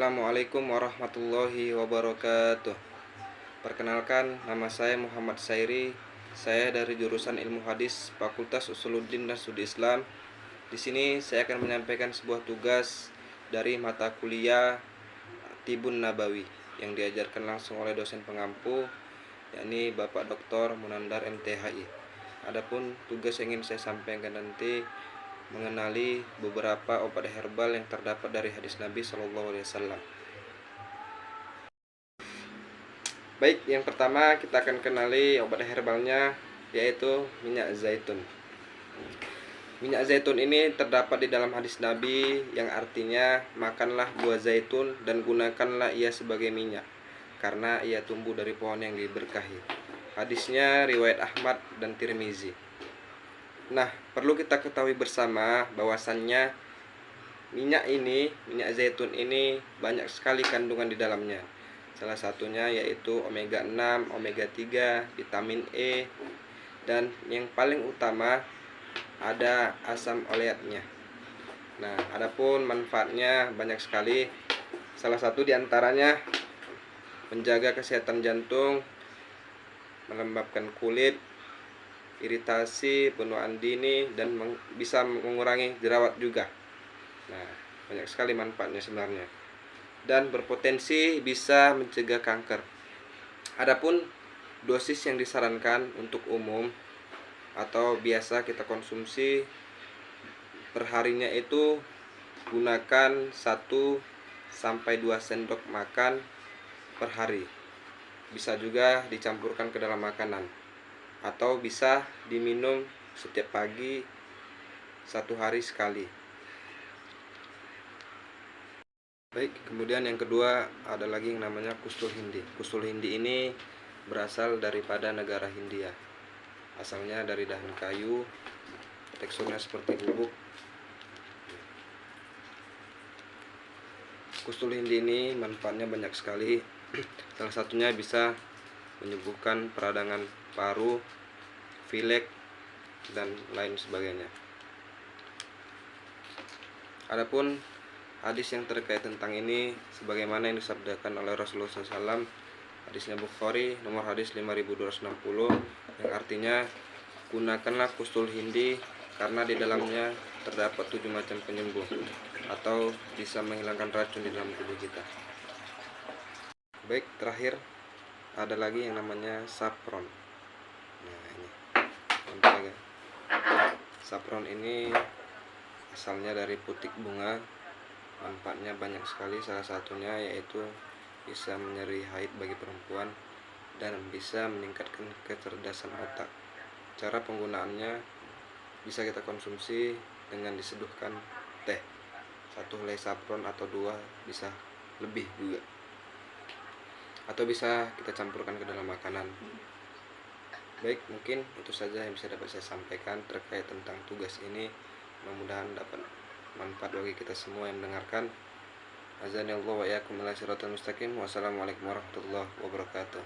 Assalamualaikum warahmatullahi wabarakatuh. Perkenalkan, nama saya Muhammad Sairi. Saya dari jurusan Ilmu Hadis Fakultas Usuluddin dan Studi Islam. Di sini saya akan menyampaikan sebuah tugas dari mata kuliah Tibun Nabawi yang diajarkan langsung oleh dosen pengampu, yakni Bapak Dr. Munandar MTHI. Adapun tugas yang ingin saya sampaikan nanti mengenali beberapa obat herbal yang terdapat dari hadis Nabi Shallallahu Alaihi Wasallam. Baik, yang pertama kita akan kenali obat herbalnya, yaitu minyak zaitun. Minyak zaitun ini terdapat di dalam hadis Nabi yang artinya makanlah buah zaitun dan gunakanlah ia sebagai minyak, karena ia tumbuh dari pohon yang diberkahi. Hadisnya riwayat Ahmad dan Tirmizi. Nah, perlu kita ketahui bersama bahwasannya minyak zaitun ini banyak sekali kandungan di dalamnya. Salah satunya yaitu omega 6, omega 3, vitamin E, dan yang paling utama ada asam oleatnya. Nah, adapun manfaatnya banyak sekali. Salah satu diantaranya menjaga kesehatan jantung, melembabkan kulit, iritasi, penuaan dini, dan bisa mengurangi jerawat juga. Nah, banyak sekali manfaatnya sebenarnya. Dan berpotensi bisa mencegah kanker. Adapun dosis yang disarankan untuk umum atau biasa kita konsumsi perharinya itu gunakan 1-2 sendok makan per hari. Bisa juga dicampurkan ke dalam makanan, atau bisa diminum setiap pagi 1 hari sekali. Baik, kemudian yang kedua ada lagi yang namanya kustul hindi. Kustul hindi ini berasal daripada negara Hindia. Asalnya dari dahan kayu, teksturnya seperti bubuk. Kustul hindi ini manfaatnya banyak sekali. Salah satunya bisa menyembuhkan peradangan paru, pilek, dan lain sebagainya. Adapun hadis yang terkait tentang ini sebagaimana yang disabdakan oleh Rasulullah SAW, hadisnya Bukhari nomor hadis 5260, yang artinya gunakanlah kustul hindi karena di dalamnya terdapat 7 macam penyembuh atau bisa menghilangkan racun di dalam tubuh kita. Baik, terakhir ada lagi yang namanya saffron. Nah, ini contohnya. Saffron ini asalnya dari putik bunga. Manfaatnya banyak sekali, salah satunya yaitu bisa menyeri haid bagi perempuan dan bisa meningkatkan kecerdasan otak. Cara penggunaannya bisa kita konsumsi dengan diseduhkan teh, 1 helai saffron atau 2, bisa lebih juga, atau bisa kita campurkan ke dalam makanan. Baik, mungkin itu saja yang bisa dapat saya sampaikan terkait tentang tugas ini. Mudah-mudahan dapat manfaat bagi kita semua yang mendengarkan. Azanillahu wa iyyakum ila siratal mustaqim. Wassalamualaikum warahmatullahi wabarakatuh.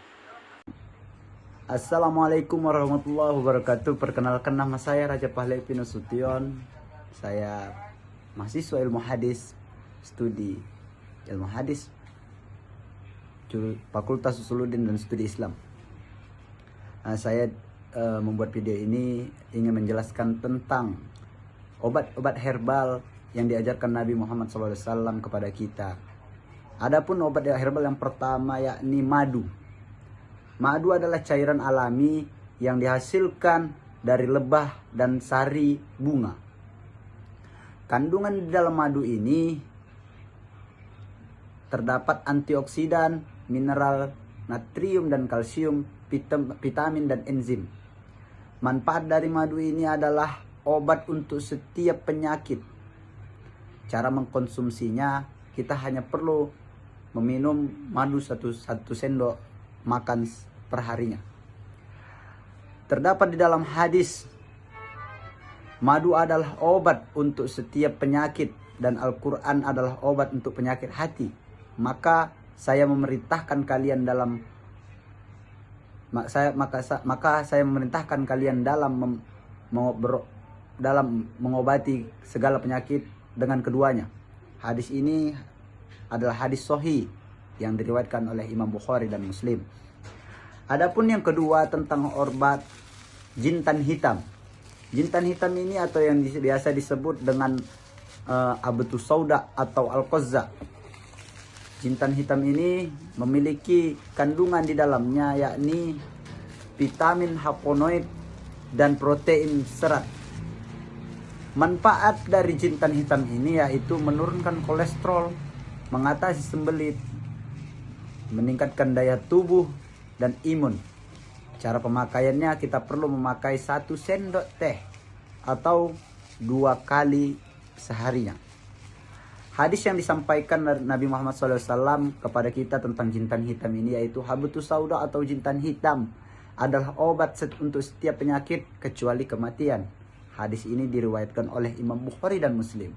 Assalamualaikum warahmatullahi wabarakatuh. Perkenalkan, nama saya Raja Pahlavi Nasution. Saya mahasiswa ilmu hadis, studi ilmu hadis, Fakultas Usuluddin dan Studi Islam. Saya membuat video ini ingin menjelaskan tentang obat-obat herbal yang diajarkan Nabi Muhammad SAW kepada kita. Adapun obat herbal yang pertama yakni madu. Madu adalah cairan alami yang dihasilkan dari lebah dan sari bunga. Kandungan di dalam madu ini terdapat antioksidan, mineral, natrium dan kalsium, vitamin dan enzim. Manfaat dari madu ini adalah obat untuk setiap penyakit. Cara mengkonsumsinya, kita hanya perlu meminum madu 1 sendok makan perharinya. Terdapat di dalam hadis, madu adalah obat untuk setiap penyakit dan Al-Quran adalah obat untuk penyakit hati. Maka saya memerintahkan kalian dalam mengobati segala penyakit dengan keduanya. Hadis ini adalah hadis sahih yang diriwayatkan oleh Imam Bukhari dan Muslim. Adapun yang kedua tentang obat jintan hitam. Jintan hitam ini atau yang biasa disebut dengan abetus sauda atau al-qazza. Jintan hitam ini memiliki kandungan di dalamnya yakni vitamin flavonoid dan protein serat. Manfaat dari jintan hitam ini yaitu menurunkan kolesterol, mengatasi sembelit, meningkatkan daya tubuh dan imun. Cara pemakaiannya kita perlu memakai 1 sendok teh atau 2 kali seharinya. Hadis yang disampaikan Nabi Muhammad SAW kepada kita tentang jintan hitam ini yaitu habatus sauda atau jintan hitam adalah obat untuk setiap penyakit kecuali kematian. Hadis ini diriwayatkan oleh Imam Bukhari dan Muslim,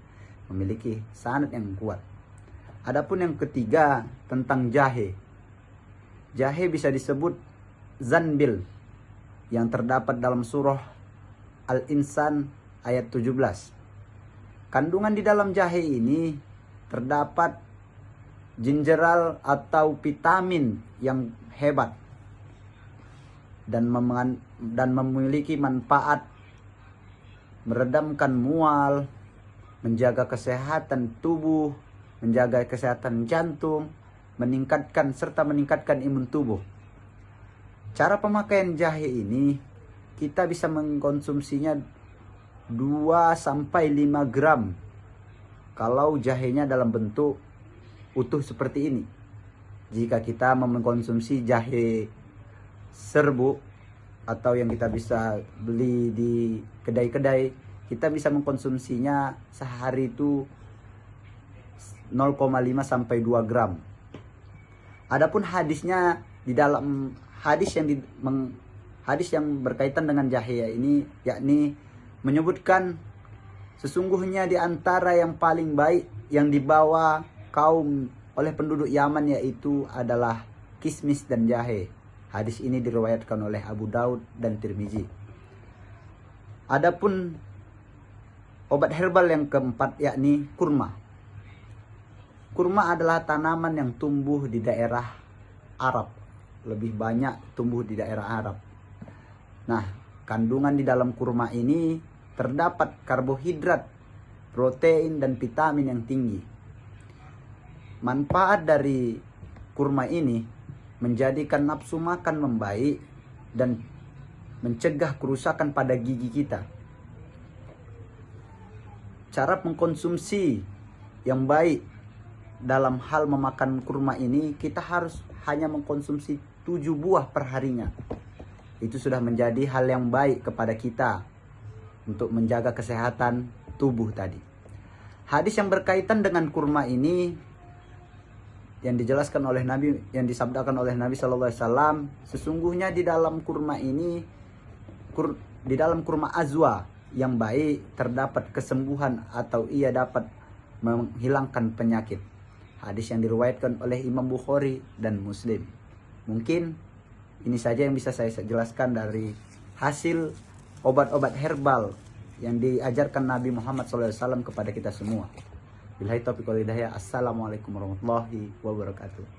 memiliki sanad yang kuat. Adapun yang ketiga tentang jahe. Jahe bisa disebut zanbil yang terdapat dalam surah Al-Insan ayat 17. Kandungan di dalam jahe ini terdapat gingeral atau vitamin yang hebat dan memiliki manfaat meredamkan mual, menjaga kesehatan tubuh, menjaga kesehatan jantung, meningkatkan imun tubuh. Cara pemakaian jahe ini kita bisa mengkonsumsinya 2 sampai 5 gram kalau jahenya dalam bentuk utuh seperti ini. Jika kita mengkonsumsi jahe serbuk atau yang kita bisa beli di kedai-kedai, kita bisa mengkonsumsinya sehari itu 0,5 sampai 2 gram. Adapun hadisnya di dalam hadis yang berkaitan dengan jahe ini yakni menyebutkan sesungguhnya di antara yang paling baik yang dibawa kaum oleh penduduk Yaman yaitu adalah kismis dan jahe. Hadis ini diriwayatkan oleh Abu Daud dan Tirmizi. Adapun obat herbal yang keempat yakni kurma. Kurma adalah tanaman yang tumbuh di daerah Arab. Lebih banyak tumbuh di daerah Arab. Nah, kandungan di dalam kurma ini terdapat karbohidrat, protein, dan vitamin yang tinggi. Manfaat dari kurma ini menjadikan nafsu makan membaik dan mencegah kerusakan pada gigi kita. Cara mengkonsumsi yang baik dalam hal memakan kurma ini, kita harus hanya mengkonsumsi 7 buah per harinya. Itu sudah menjadi hal yang baik kepada kita untuk menjaga kesehatan tubuh tadi. Hadis yang berkaitan dengan kurma ini yang dijelaskan oleh Nabi, yang disabdakan oleh Nabi Shallallahu Alaihi Wasallam, sesungguhnya di dalam kurma ini, di dalam kurma azwa yang baik terdapat kesembuhan atau ia dapat menghilangkan penyakit. Hadis yang diriwayatkan oleh Imam Bukhari dan Muslim. Mungkin ini saja yang bisa saya jelaskan dari hasil obat-obat herbal yang diajarkan Nabi Muhammad SAW kepada kita semua. Billahi taufiq wal hidayah. Assalamualaikum warahmatullahi wabarakatuh.